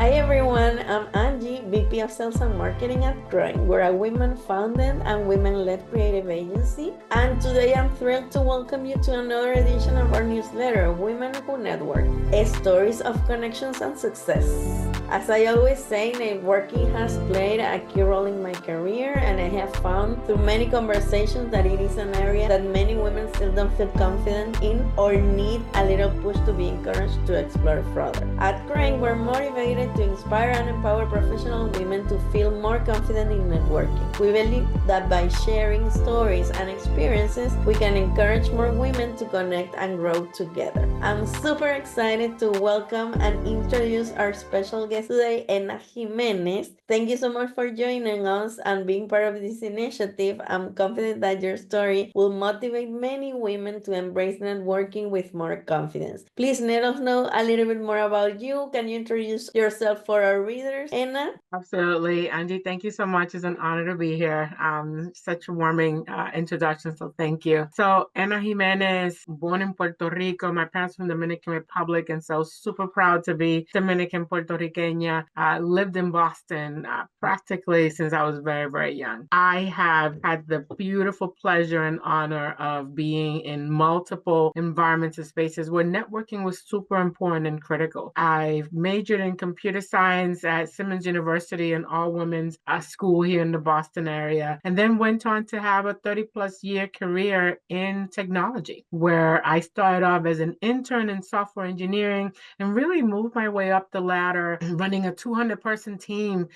Hi everyone, I'm Angie, VP of Sales and Marketing at CROING. We're a women-founded and women-led creative agency, and today I'm thrilled to welcome you to another edition of our newsletter, Women Who Network, stories of connections and success. As I always say, networking has played a key role in my career, and I have found through many conversations that it is an area that many women still don't feel confident in or need a little push to be encouraged to explore further. At CROING, we're motivated to inspire and empower professional women to feel more confident in networking. We believe that by sharing stories and experiences, we can encourage more women to connect and grow together. I'm super excited to welcome and introduce our special guest today, Enna Jimenez. Thank you so much for joining us and being part of this initiative. I'm confident that your story will motivate many women to embrace networking with more confidence. Please let us know a little bit more about you. Can you introduce yourself for our readers, Enna? Absolutely. Angie, thank you so much. It's an honor to be here. Such a warming introduction, so thank you. So, Enna Jimenez, born in Puerto Rico. My parents from Dominican Republic, and so super proud to be Dominican Puerto Riqueña. Lived in Boston practically since I was very, very young. I have had the beautiful pleasure and honor of being in multiple environments and spaces where networking was super important and critical. I've majored in computer science at Simmons University, an all-women's school here in the Boston area, and then went on to have a 30-plus year career in technology, where I started off as an intern in software engineering and really moved my way up the ladder, running a 200-person team,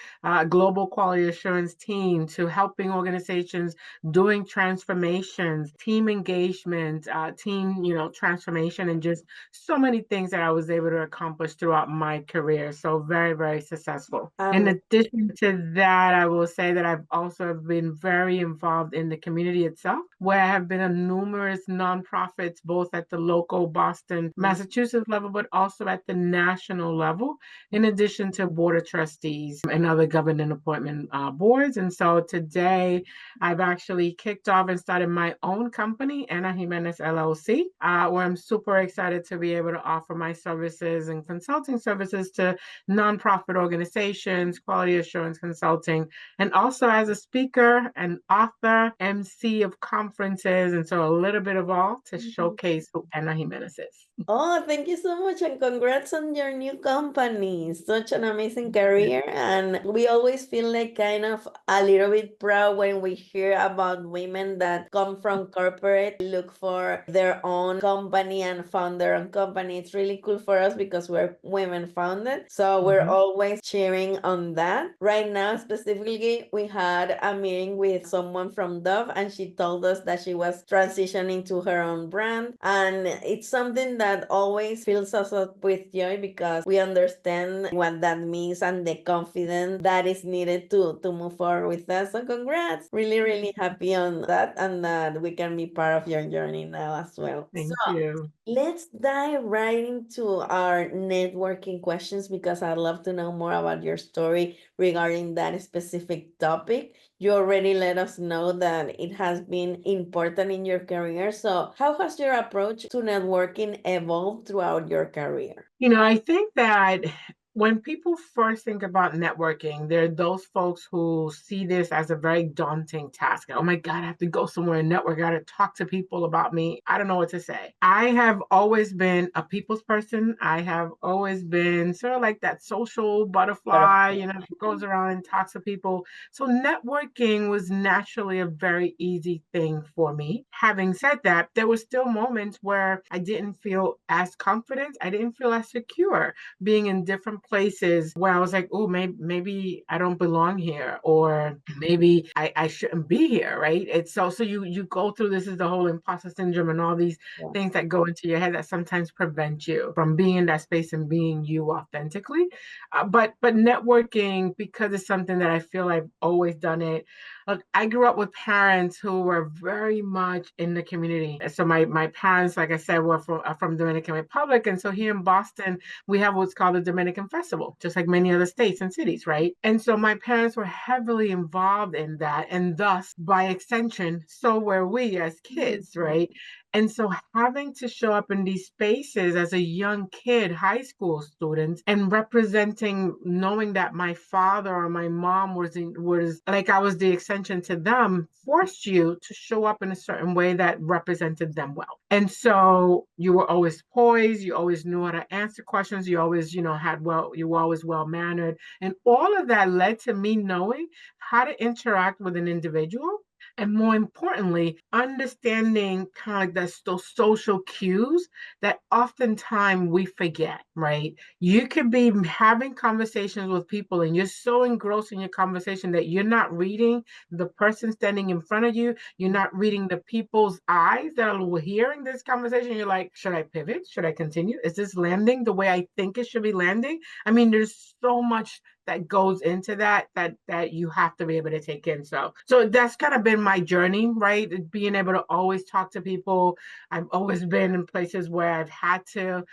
global quality assurance team, to helping organizations doing transformations, team engagement, team, transformation, and just so many things that I was able to accomplish throughout my career. So very, very successful. In addition to that, I will say that I've also been very involved in the community itself, where I have been on numerous nonprofits, both at the local Boston, Massachusetts level, but also at the national level, in addition to board of trustees and other government appointment boards. And so today, I've actually kicked off and started my own company, Enna Jimenez LLC, where I'm super excited to be able to offer my services and consulting services to nonprofit organizations, quality assurance consulting, and also as a speaker, an author, MC of conferences, and so a little bit of all to showcase who Enna Jimenez is. Oh, thank you so much, and congrats on your new company. Such an amazing career, and we always feel like kind of a little bit proud when we hear about women that come from corporate, look for their own company and found their own company. It's really cool for us because we're women founded, so we're always cheering on that. Right now, specifically, we had a meeting with someone from Dove, and she told us that she was transitioning to her own brand, and it's something that always fills us up with joy because we understand what that means and the confidence that is needed to move forward with that. So congrats. Really, really happy on that, and that we can be part of your journey now as well. Thank So you. let's dive right into our networking questions because I'd love to know more about your story regarding that specific topic. You already let us know that it has been important in your career. So, how has your approach to networking evolved throughout your career? I think that when people first think about networking, there are those folks who see this as a very daunting task. Oh my God, I have to go somewhere and network. I got to talk to people about me. I don't know what to say. I have always been a people's person. I have always been sort of like that social butterfly, that goes around and talks to people. So networking was naturally a very easy thing for me. Having said that, there were still moments where I didn't feel as confident. I didn't feel as secure being in different places where I was like, oh, maybe I don't belong here, or maybe I shouldn't be here, right? It's so you go through, this is the whole imposter syndrome and all these things that go into your head that sometimes prevent you from being in that space and being you authentically. But networking, because it's something that I feel I've always done it. Look, I grew up with parents who were very much in the community. So my parents, like I said, were from Dominican Republic. And so here in Boston, we have what's called the Dominican Festival, just like many other states and cities, right? And so my parents were heavily involved in that. And thus, by extension, so were we as kids, right? And so having to show up in these spaces as a young kid, high school student, and representing, knowing that my father or my mom was like I was the extension to them, forced you to show up in a certain way that represented them well. And so you were always poised, you always knew how to answer questions, you always, you were always well mannered. And all of that led to me knowing how to interact with an individual, and more importantly, understanding kind of those social cues that oftentimes we forget, right? You could be having conversations with people and you're so engrossed in your conversation that you're not reading the person standing in front of you. You're not reading the people's eyes that are hearing this conversation. You're like, should I pivot? Should I continue? Is this landing the way I think it should be landing? I mean, there's so much that goes into that you have to be able to take in. So that's kind of been my journey, right? Being able to always talk to people. I've always been in places where I've had to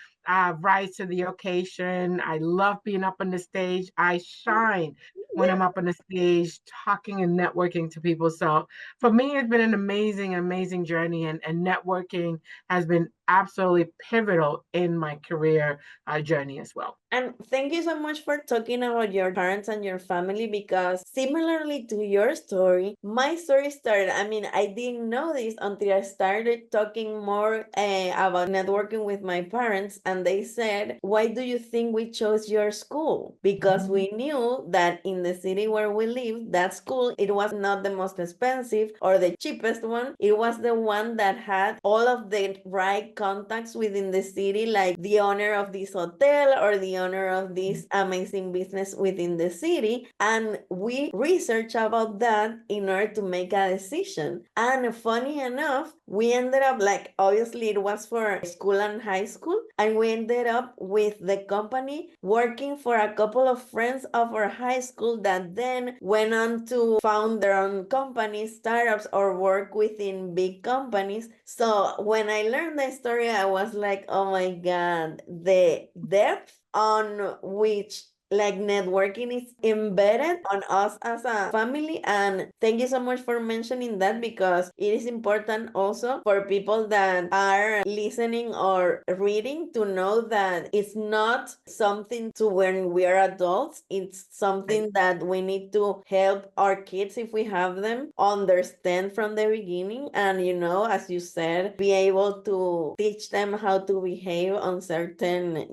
rise to the occasion. I love being up on the stage. I shine when I'm up on the stage talking and networking to people. So for me, it's been an amazing journey, and networking has been absolutely pivotal in my career journey as well. And thank you so much for talking about your parents and your family, because similarly to your story, my story started. I mean, I didn't know this until I started talking more about networking with my parents, and they said, "Why do you think we chose your school?" Because we knew that in the city where we lived, that school, it was not the most expensive or the cheapest one. It was the one that had all of the right contacts within the city, like the owner of this hotel or the owner of this amazing business within the city. And we researched about that in order to make a decision. And funny enough, we ended up, like, obviously it was for school and high school, and we ended up with the company working for a couple of friends of our high school that then went on to found their own companies, startups, or work within big companies. So when I learned the story, I was like, oh my God, the depth on which, like, networking is embedded on us as a family. And thank you so much for mentioning that, because it is important also for people that are listening or reading to know that it's not something to when we are adults. It's something that we need to help our kids, if we have them, understand from the beginning, and, as you said, be able to teach them how to behave on certain,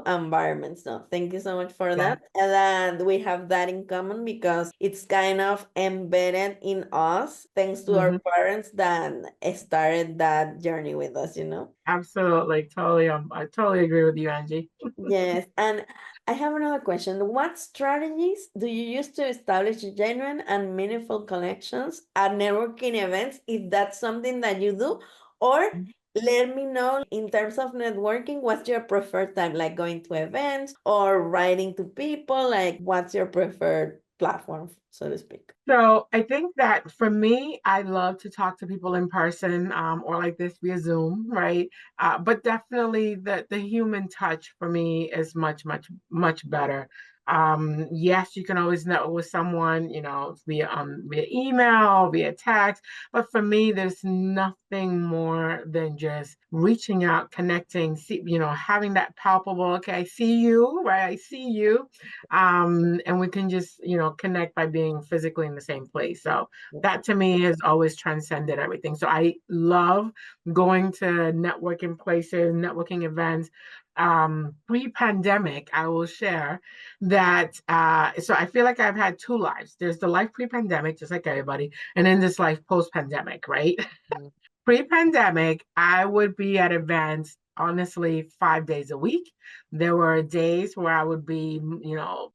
environments. So thank you so much for that. And we have that in common, because it's kind of embedded in us thanks to our parents that started that journey with us. Absolutely. Totally. I totally agree with you, Angie. Yes. And I have another question. What strategies do you use to establish genuine and meaningful connections at networking events, if that's something that you do? Or let me know, in terms of networking, what's your preferred time, like going to events or writing to people? Like, what's your preferred platform, so to speak? So I think that for me, I love to talk to people in person, or like this via Zoom, right? But definitely the human touch for me is much better. Yes, you can always network with someone, via email, via text. But for me, there's nothing more than just reaching out, connecting, having that palpable, okay, I see you, right? I see you. And we can just, connect by being physically in the same place. So that to me has always transcended everything. So I love going to networking places, networking events. Pre-pandemic, I will share that. So I feel like I've had two lives. There's the life pre-pandemic, just like everybody, and then this life post-pandemic, right? Pre-pandemic, I would be at events honestly 5 days a week. There were days where I would be,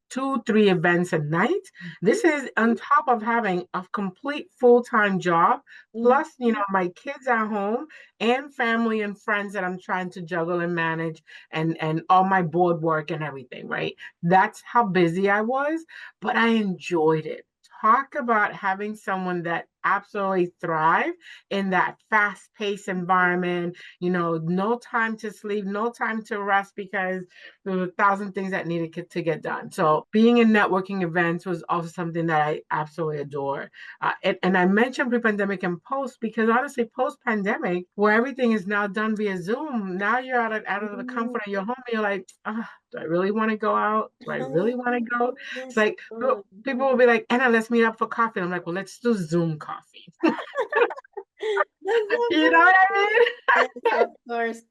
2, 3 events a night. This is on top of having a complete full-time job, plus, my kids at home and family and friends that I'm trying to juggle and manage, and all my board work and everything, right? That's how busy I was, but I enjoyed it. Talk about having someone that absolutely thrive in that fast-paced environment. No time to sleep, no time to rest because there were 1,000 things that needed to get done. So being in networking events was also something that I absolutely adore. And I mentioned pre-pandemic and post because honestly, post-pandemic, where everything is now done via Zoom, now you're out of the Mm, comfort of your home. You're like, do I really want to go out? Do I really want to go? It's that's like good. people will be like, Anna, let's meet up for coffee. And I'm like, well, let's do Zoom coffee. That's You know what I amazing. mean? Yes, of course.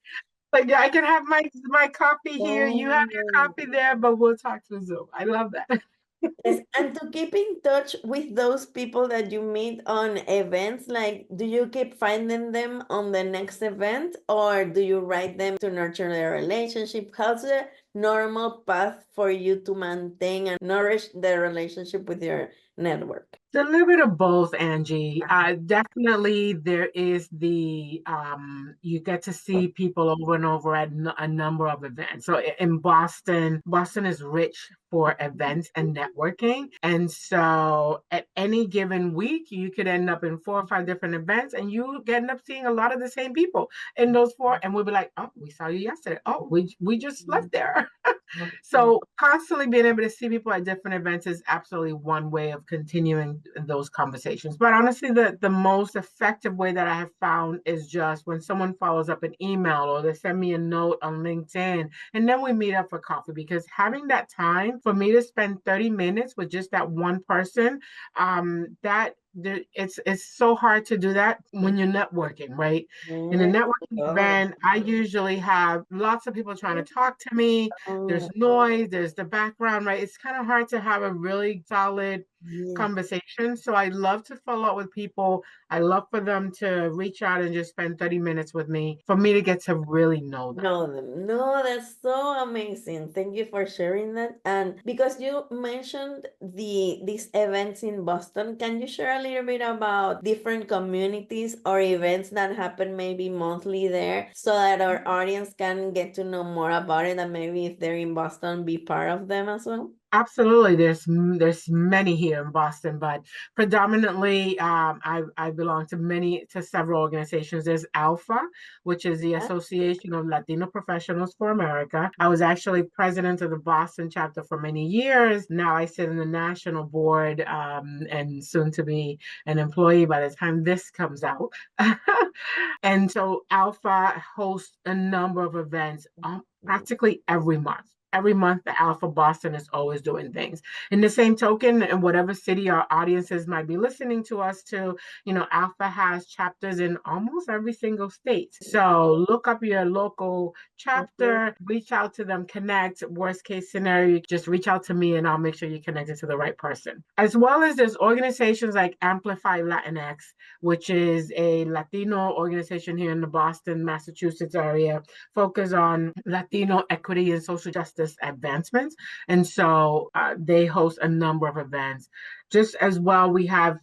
Like I can have my coffee here, you have your Oh. coffee there, but we'll talk through Zoom. I love that. Yes, and to keep in touch with those people that you meet on events, like, do you keep finding them on the next event, or do you write them to nurture their relationship? How's the normal path for you to maintain and nourish the relationship with your network? It's a little bit of both, Angie. Definitely, there is you get to see people over and over at a number of events. So in Boston, Boston is rich for events and networking. And so at any given week, you could end up in 4 or 5 different events and you end up seeing a lot of the same people in those four. And we'll be like, oh, we saw you yesterday. Oh, we just left there. So constantly being able to see people at different events is absolutely one way of continuing those conversations. But honestly, the most effective way that I have found is just when someone follows up an email or they send me a note on LinkedIn, and then we meet up for coffee. Because having that time for me to spend 30 minutes with just that one person, it's so hard to do that when you're networking, right? In a Oh, networking God. event, I usually have lots of people trying to talk to me. There's Oh, noise, there's the background, right? It's kind of hard to have a really solid yeah. conversation. So I love to follow up with people. I love for them to reach out and just spend 30 minutes with me for me to get to really know them. Know them. No, that's so amazing. Thank you for sharing that. And because you mentioned these events in Boston, can you share a little bit about different communities or events that happen maybe monthly there so that our audience can get to know more about it and maybe if they're in Boston, be part of them as well? Absolutely. There's many here in Boston, but predominantly I belong to several organizations. There's Alpha, which is the Yeah. Association of Latino Professionals for America. I was actually president of the Boston chapter for many years. Now I sit in the national board and soon to be an employee by the time this comes out. And so Alpha hosts a number of events practically every month. Every month, the Alpha Boston is always doing things. In the same token, in whatever city our audiences might be listening to us to, Alpha has chapters in almost every single state. So look up your local Mhm. chapter, reach out to them, connect. Worst case scenario, just reach out to me and I'll make sure you're connected to the right person. As well as there's organizations like Amplify Latinx, which is a Latino organization here in the Boston, Massachusetts area, focused on Latino equity and social justice advancements. And so they host a number of events. Just as well, we have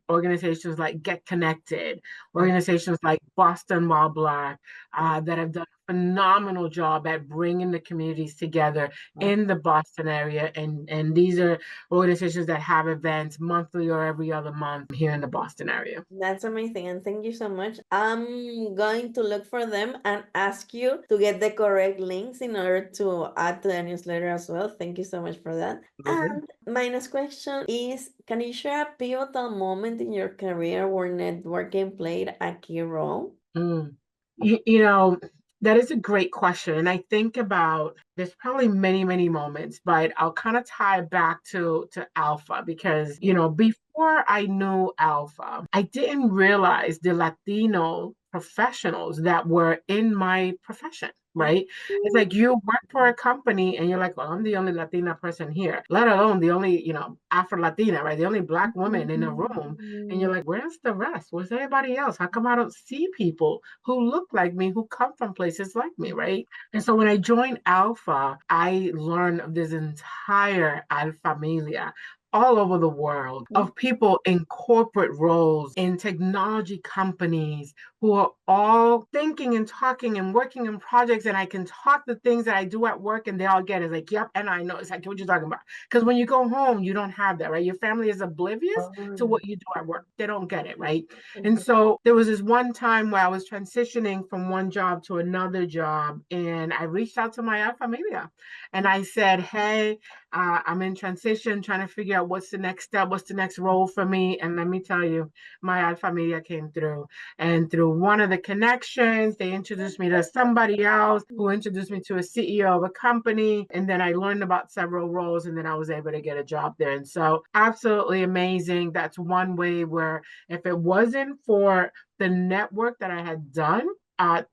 organizations like Get Connected, organizations like Boston While Black that have done a phenomenal job at bringing the communities together in the Boston area. And these are organizations that have events monthly or every other month here in the Boston area. That's amazing, and thank you so much. I'm going to look for them and ask you to get the correct links in order to add to the newsletter as well. Thank you so much for that. And my next question is, can you share a pivotal moment in your career where networking played a key role? Mm. You know, that is a great question. And I think about there's probably many, many moments, but I'll kind of tie it back to Alpha because, before I knew Alpha, I didn't realize the Latino professionals that were in my profession. Right. It's like you work for a company and you're like, well, I'm the only Latina person here, let alone the only, Afro Latina, right? The only Black woman in a room. And you're like, where's the rest? Where's everybody else? How come I don't see people who look like me, who come from places like me, right? And so when I joined Alpha, I learned of this entire Alfamilia all over the world of people in corporate roles, in technology companies who are all thinking and talking and working in projects, and I can talk the things that I do at work and they all get it. It's like, yep, and I know. It's like, what you're talking about. Because when you go home, you don't have that, right? Your family is oblivious to Oh, what you do at work. They don't get it, right? And mhm. so there was this one time where I was transitioning from one job to another job, and I reached out to my familia and I said, hey, I'm in transition, trying to figure out what's the next step, what's the next role for me. And let me tell you, my familia came through. And through one of the connections, they introduced me to somebody else who introduced me to a CEO of a company. And then I learned about several roles, and then I was able to get a job there. And so, absolutely amazing. That's one way where if it wasn't for the network that I had done,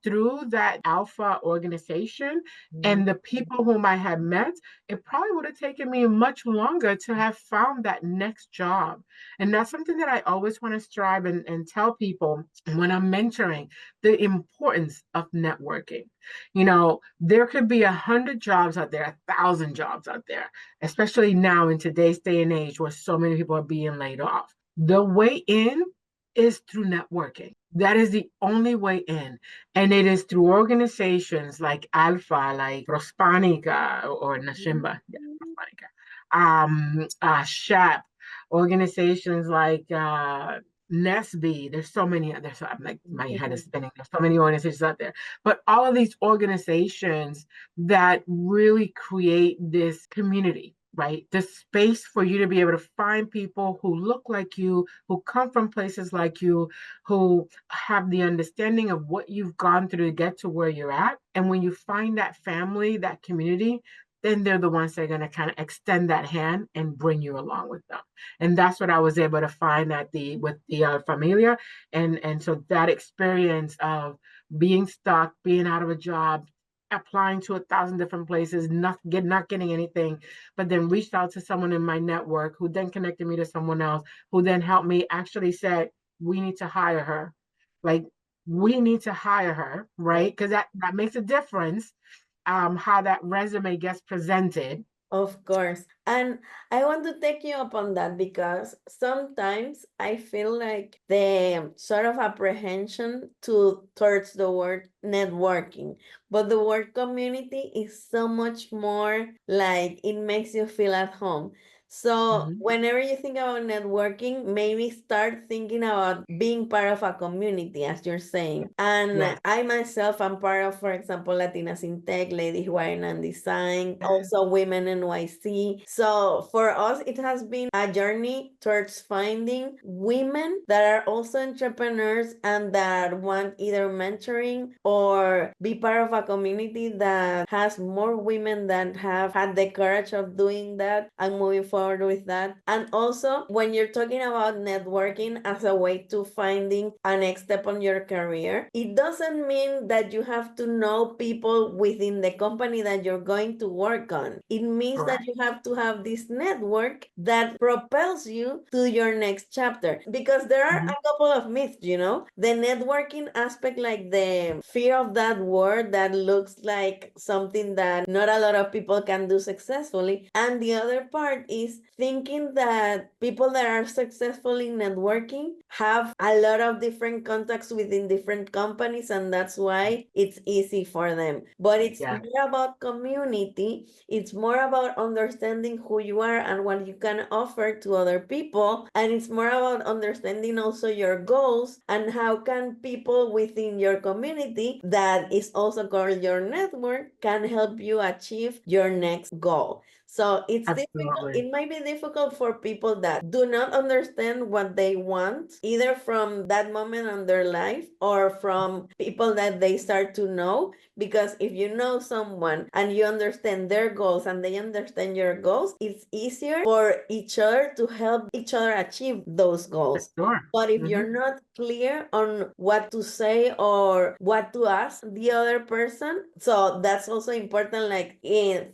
through that alpha organization and the people whom I had met, it probably would have taken me much longer to have found that next job. And that's something that I always want to strive and tell people when I'm mentoring, the importance of networking. You know, there could be 100 jobs out there, 1,000 jobs out there, especially now in today's day and age where so many people are being laid off. The way in is through networking. That is the only way in. And it is through organizations like Alpha, like Prospanica or Nashimba, yeah, Prospanica, SHAP, organizations like Nesby. There's so many. I'm like, my head is spinning. There's so many organizations out there. But all of these organizations that really create this community, right? The space for you to be able to find people who look like you, who come from places like you, who have the understanding of what you've gone through to get to where you're at. And when you find that family, that community, then they're the ones that are going to kind of extend that hand and bring you along with them. And that's what I was able to find at the with the familia. And so that experience of being stuck, being out of a job, applying to 1,000 different places, not getting anything, but then reached out to someone in my network who then connected me to someone else who then helped me actually say, we need to hire her. Like, we need to hire her, right? Because that makes a difference, how that resume gets presented. Of course. And I want to take you up on that because sometimes I feel like the sort of apprehension towards the word networking, but the word community is so much more like it makes you feel at home. So Mhm. whenever you think about networking, maybe start thinking about being part of a community, as you're saying. And Yes. I myself am part of, for example, Latinas in Tech, Ladies Who Are in Design, also Women NYC. So for us, it has been a journey towards finding women that are also entrepreneurs and that want either mentoring or be part of a community that has more women that have had the courage of doing that and moving forward with that. And also, when you're talking about networking as a way to finding a next step on your career, it doesn't mean that you have to know people within the company that you're going to work on. It means that Correct. you have to have this network that propels you to your next chapter. Because there are Mhm. a couple of myths, the networking aspect, like the fear of that word that looks like something that not a lot of people can do successfully. And the other part is thinking that people that are successful in networking have a lot of different contacts within different companies, and that's why it's easy for them. But it's Yeah, more about community, it's more about understanding who you are and what you can offer to other people, and it's more about understanding also your goals and how can people within your community that is also called your network can help you achieve your next goal. So it's difficult. absolutely. It might be difficult for people that do not understand what they want, either from that moment in their life or from people that they start to know. Because if you know someone and you understand their goals and they understand your goals, it's easier for each other to help each other achieve those For goals. sure. But if Hmm. you're not clear on what to say or what to ask the other person, so that's also important. Like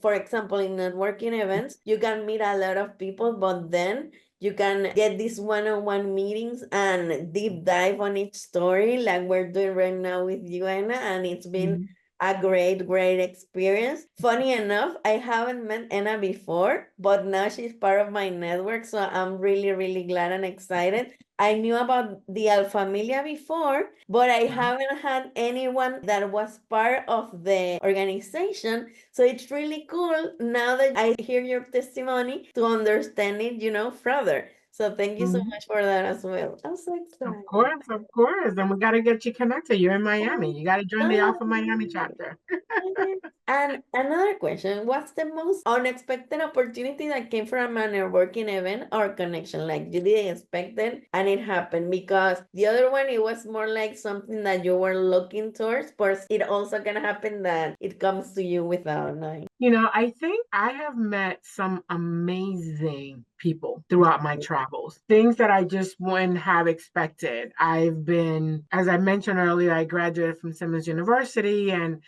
for example, in networking events, you can meet a lot of people, but then you can get these one-on-one meetings and deep dive on each story, like we're doing right now with you, Anna, and it's been Hmm. a great experience. Funny enough, I haven't met Enna before, but now she's part of my network, so I'm really glad and excited. I knew about the Alfamilia before, but I haven't had anyone that was part of the organization. So it's really cool now that I hear your testimony to understand it, further. So thank you so Mhm. much for that as well. I'm so Of excited. course, of course. And we got to get you connected. You're in Miami. You got to join the Alpha Miami Oh, chapter. okay. And another question, what's the most unexpected opportunity that came from a networking event or connection? Like you didn't expect it and it happened, because the other one, it was more like something that you were looking towards, but it also can happen that it comes to you without knowing. I think I have met some amazing people throughout my travels, things that I just wouldn't have expected. I've been, as I mentioned earlier, I graduated from Simmons University. And,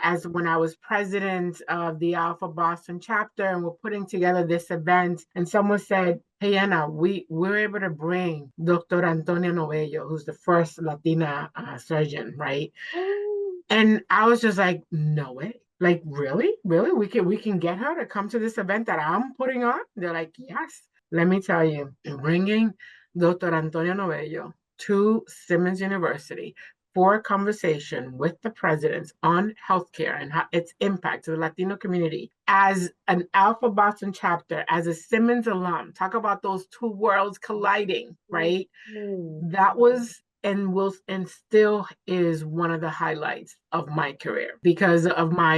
as when I was president of the Alpha Boston chapter, and we're putting together this event, and someone said, "Hey, Anna, we're able to bring Dr. Antonia Novello, who's the first Latina surgeon, right?" Oh, And I was just like, no way. Like, really? Really? We can get her to come to this event that I'm putting on? They're like, yes. Let me tell you, bringing Dr. Antonio Novello to Simmons University for a conversation with the presidents on healthcare and how its impact to the Latino community as an Alpha Boston chapter, as a Simmons alum. Talk about those two worlds colliding, right? mm, That was and will and still is one of the highlights of my career, because of my,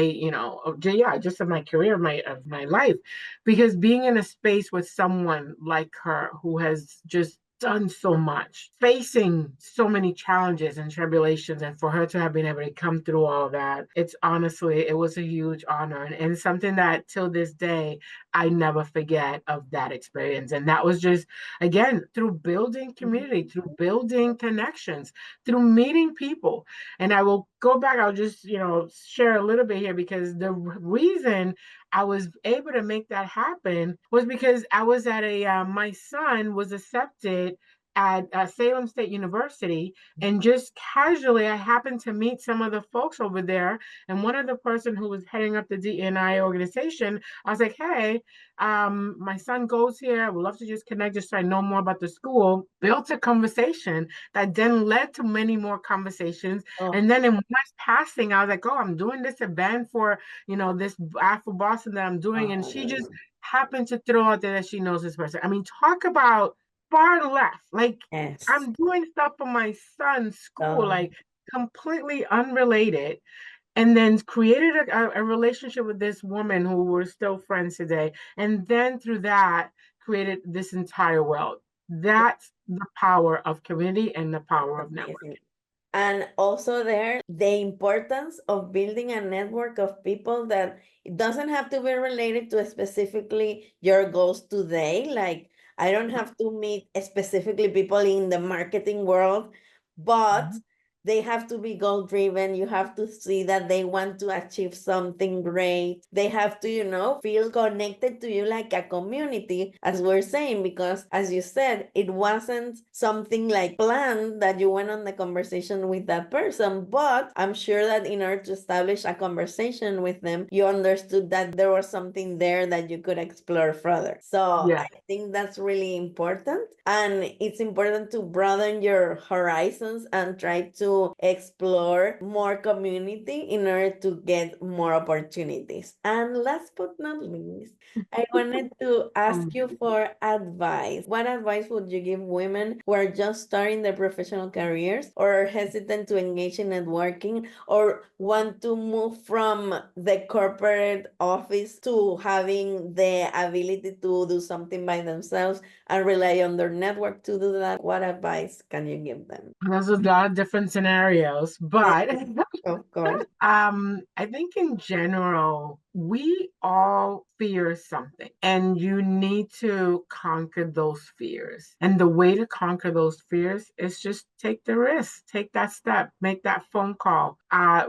just of my career, of my life, because being in a space with someone like her who has just done so much, facing so many challenges and tribulations, and for her to have been able to come through all of that, it was a huge honor, and something that till this day I never forget of that experience. And that was just, again, through building community, through building connections, through meeting people. And I will go back, I'll just, share a little bit here, because the reason I was able to make that happen was because I was at my son was accepted at Salem State University, and just casually I happened to meet some of the folks over there, and one of the person who was heading up the DNI organization, I was like, hey, my son goes here. I would love to just connect, just so I know more about the school. Built a conversation that then led to many more conversations. oh, And then in months passing, I was like, oh, I'm doing this event for, this Afro Boston that I'm doing. And she just oh, happened to throw out there that she knows this person. I mean, talk about far left. Like, yes. I'm doing stuff for my son's school, Um, like completely unrelated, and then created a relationship with this woman who we're still friends today. And then through that, created this entire world. That's the power of community and the power of amazing. networking. And also there, the importance of building a network of people that it doesn't have to be related to specifically your goals today. Like I don't have to meet specifically people in the marketing world, but Mhm. they have to be goal driven. You have to see that they want to achieve something great. They have to, feel connected to you like a community, as we're saying, because as you said, it wasn't something like planned that you went on the conversation with that person. But I'm sure that in order to establish a conversation with them, you understood that there was something there that you could explore further. So I Yes. think that's really important. And it's important to broaden your horizons and try to explore more community in order to get more opportunities. And last but not least, I wanted to ask you for advice. What advice would you give women who are just starting their professional careers or are hesitant to engage in networking or want to move from the corporate office to having the ability to do something by themselves and rely on their network to do that? What advice can you give them? There's a lot of different scenarios, Yeah, but of course. I think in general, we all fear something, and you need to conquer those fears. And the way to conquer those fears is just take the risk, take that step, make that phone call,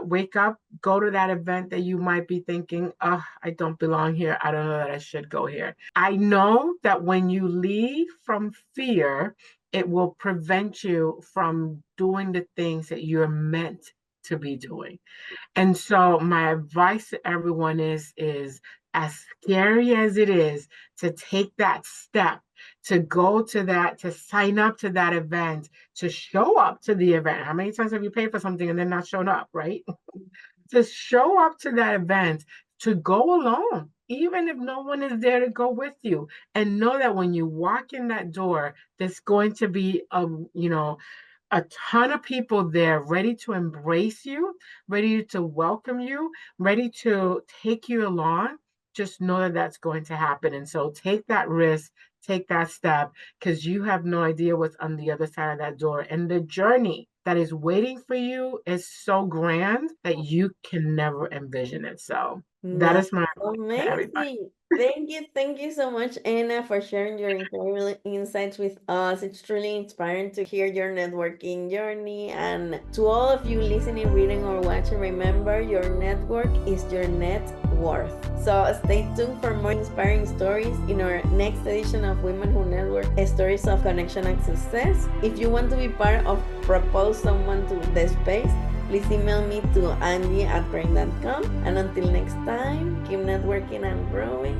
wake up, go to that event that you might be thinking, oh, I don't belong here. I don't know that I should go here. I know that when you leave from fear, it will prevent you from doing the things that you're meant to be doing. And so my advice to everyone is as scary as it is to take that step, to go to that, to sign up to that event, to show up to the event. How many times have you paid for something and then not shown up, right? To show up to that event, to go alone, even if no one is there to go with you, and know that when you walk in that door, there's going to be a ton of people there ready to embrace you, ready to welcome you, ready to take you along. Just know that that's going to happen. And so take that risk, take that step, because you have no idea what's on the other side of that door. And the journey that is waiting for you is so grand that you can never envision it. So that That's is my advice to everybody. amazing. Thank you so much, Anna, for sharing your incredible insights with us. It's truly inspiring to hear your networking journey. And to all of you listening, reading, or watching, remember your network is your net worth. So stay tuned for more inspiring stories in our next edition of Women Who Network, Stories of Connection and Success. If you want to be part of Propose Someone to the Space, please email me to Angie@CROING.com. And until next time, keep networking and growing.